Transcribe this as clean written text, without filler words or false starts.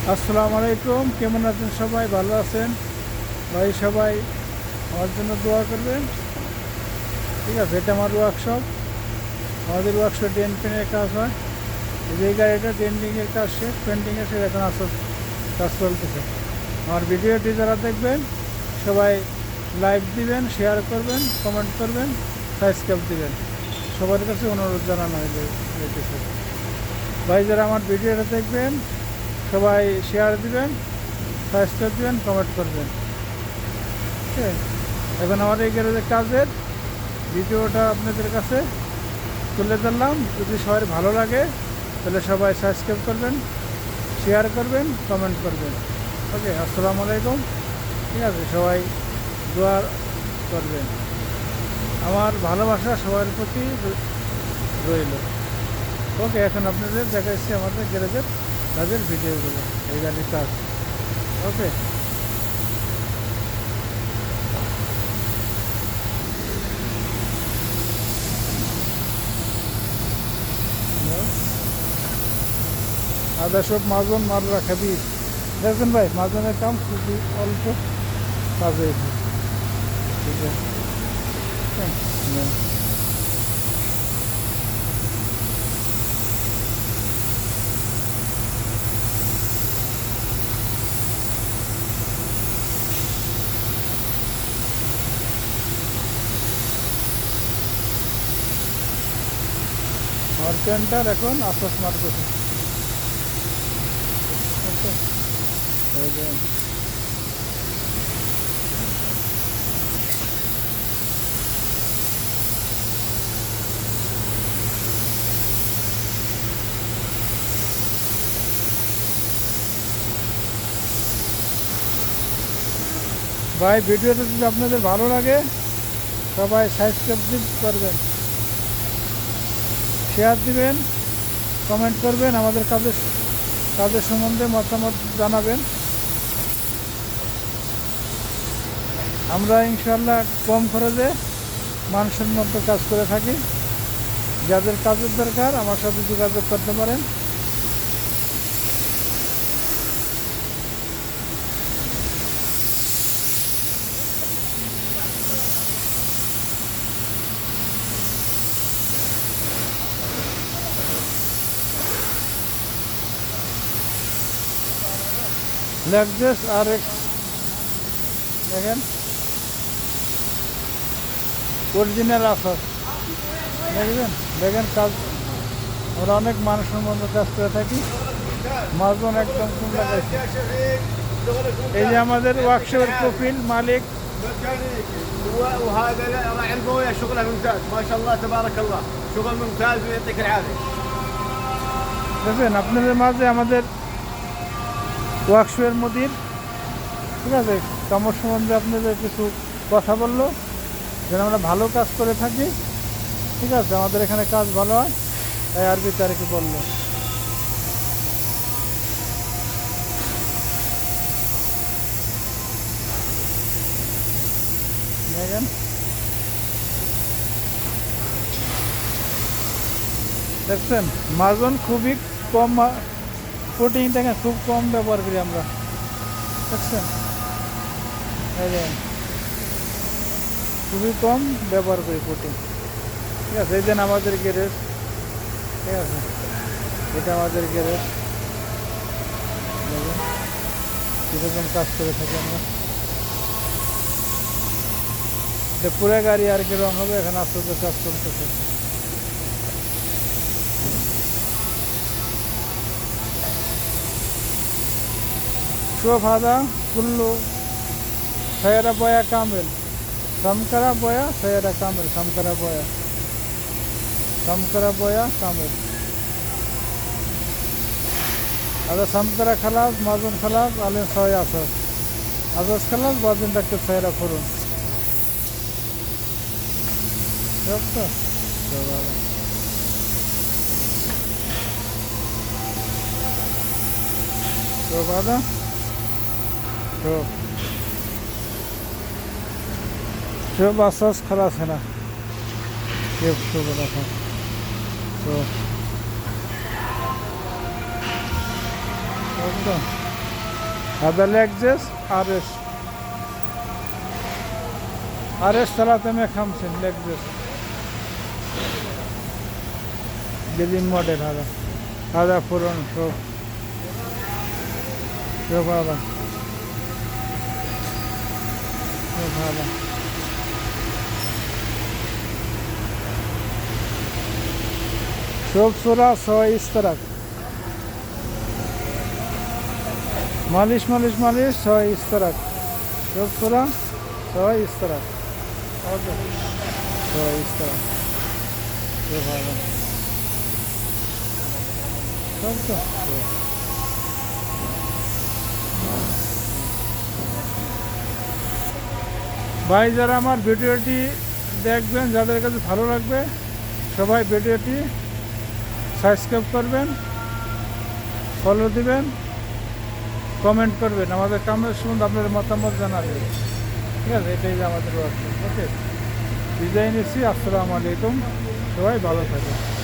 আসসালামু আলাইকুম, কেমন আছেন সবাই? ভালো আছেন ভাই? সবাই আমার জন্য দোয়া করবেন, ঠিক আছে? এটা আমার ওয়ার্কশপ। আমাদের ওয়ার্কশপ ডেন্ট পেনের কাজ হয়। এই গাড়িটা ডেন্টিংয়ের কাজ শেষ, পেন্টিংয়ের শেষ, এখন আসল কাজ চলতেছে। আমার ভিডিওটি যারা দেখবেন সবাই লাইক দিবেন, শেয়ার করবেন, কমেন্ট করবেন, সাবস্ক্রাইব দিবেন। সবার কাছে অনুরোধ জানানো হয়েছে। ভাই যারা আমার ভিডিওটা দেখবেন সবাই শেয়ার দিবেন, সাবস্ক্রাইব দিবেন, কমেন্ট করবেন। ঠিক আছে, এখন আমার এই গ্যারেজের কাজের ভিডিওটা আপনাদের কাছে তুলে ধরলাম। যদি সবার ভালো লাগে তাহলে সবাই সাবস্ক্রাইব করবেন, শেয়ার করবেন, কমেন্ট করবেন। ওকে, আসসালামু আলাইকুম। ঠিক আছে, সবাই দোয়া করবেন। আমার ভালোবাসা সবার প্রতি রইল। ওকে, এখন আপনাদের দেখাচ্ছি আমাদের গ্যারেজের কাজের ভিডিওগুলো, এই গাড়ির কাজ। ওকে, আদা সব মাজন মাররা খাবি। দেখবেন ভাই, মাজনের কাম খুবই অল্প কাজ হয়েছে। ঠিক আছে, আমার পেন্টার এখন আশ্বাস মারতেছে। ওকে, হয়ে যায়। ভাই ভিডিওটা যদি আপনাদের ভালো লাগে সবাই সাবস্ক্রাইব করবেন, শেয়ার দিবেন, কমেন্ট করবেন, আমাদের কাজের কাজের সম্বন্ধে মতামত জানাবেন। আমরা ইনশাল্লাহ কম খরচে মানসম্মত কাজ করে থাকি। যাদের কাজের দরকার আমার সাথে যোগাযোগ করতে পারেন। লেক্সাস RX দেখেন, অরিজিনাল আসার দেখবেন। দেখেন কাজ, আমরা অনেক মানসম্মত কাজ করে থাকি। মাজন একদম কম লাগাইছে। এই যে আমাদের ওয়ার্কশপের প্রোফাইল মালিক। وهذا علبويه شغله ممتاز ما شاء الله تبارك الله شغل ممتاز ويعطيك العافيه দেখবেন আপনাদের মাঝে আমাদের ওয়ার্কশপের মধ্যে, ঠিক আছে, কামড় সম্বন্ধে আপনাদের কিছু কথা বললো, যেন আমরা ভালো কাজ করে থাকি। ঠিক আছে, আমাদের এখানে কাজ ভালো হয়, তাই আরবিতে আর কি বললো। দেখেন, দেখছেন মাজন খুবই কম, প্রোটিন দেখেন খুব কম ব্যবহার করি আমরা। দেখছেন, খুবই কম ব্যবহার করি প্রোটিন। ঠিক আছে, এই দেন আমাদের গ্যারেজ। ঠিক আছে, এটা আমাদের গ্যারেজ। দেখুন কীরকম কাজ করে থাকি আমরা। এটা পুরো গাড়ি আর কি রং হবে, এখন আস্তে আস্তে কাজ চলতেছে। شوف هذا كله سيارة بويا كامل، سمكرة بويا سيارة كامل، سمكرة بويا، سمكرة بويا كامل. هذا سمكرة خلاص، مازن خلاص، على صويا صوص، أزاز خلاص، بعدين ركب سيارة فرن. شفته؟ شوف هذا، شوف هذا، شوف شوف أساس خلاص هنا كيف. شوف الأساس، شوف شوف هذا لكزس RS 350 لكزس جديد موديل هذا فرون شوف هذا شوف هذا شوف صورة سوي اشتراك मालिश सवाई इस तरह सब पूरा सवाई इस तरह सवाई इस तरह सब तो ভাই যারা আমার ভিডিওটি দেখবেন যাদের কাছে ভালো লাগবে সবাই ভিডিওটি সাবস্ক্রাইব করবেন ফলো দিবেন কমেন্ট করবেন আমাদের কামের সম্বন্ধে আপনাদের মতামত জানাবেন ঠিক আছে এটাই আমাদের ওকে বিদায় নিচ্ছি আসসালামু আলাইকুম সবাই ভালো থাকবেন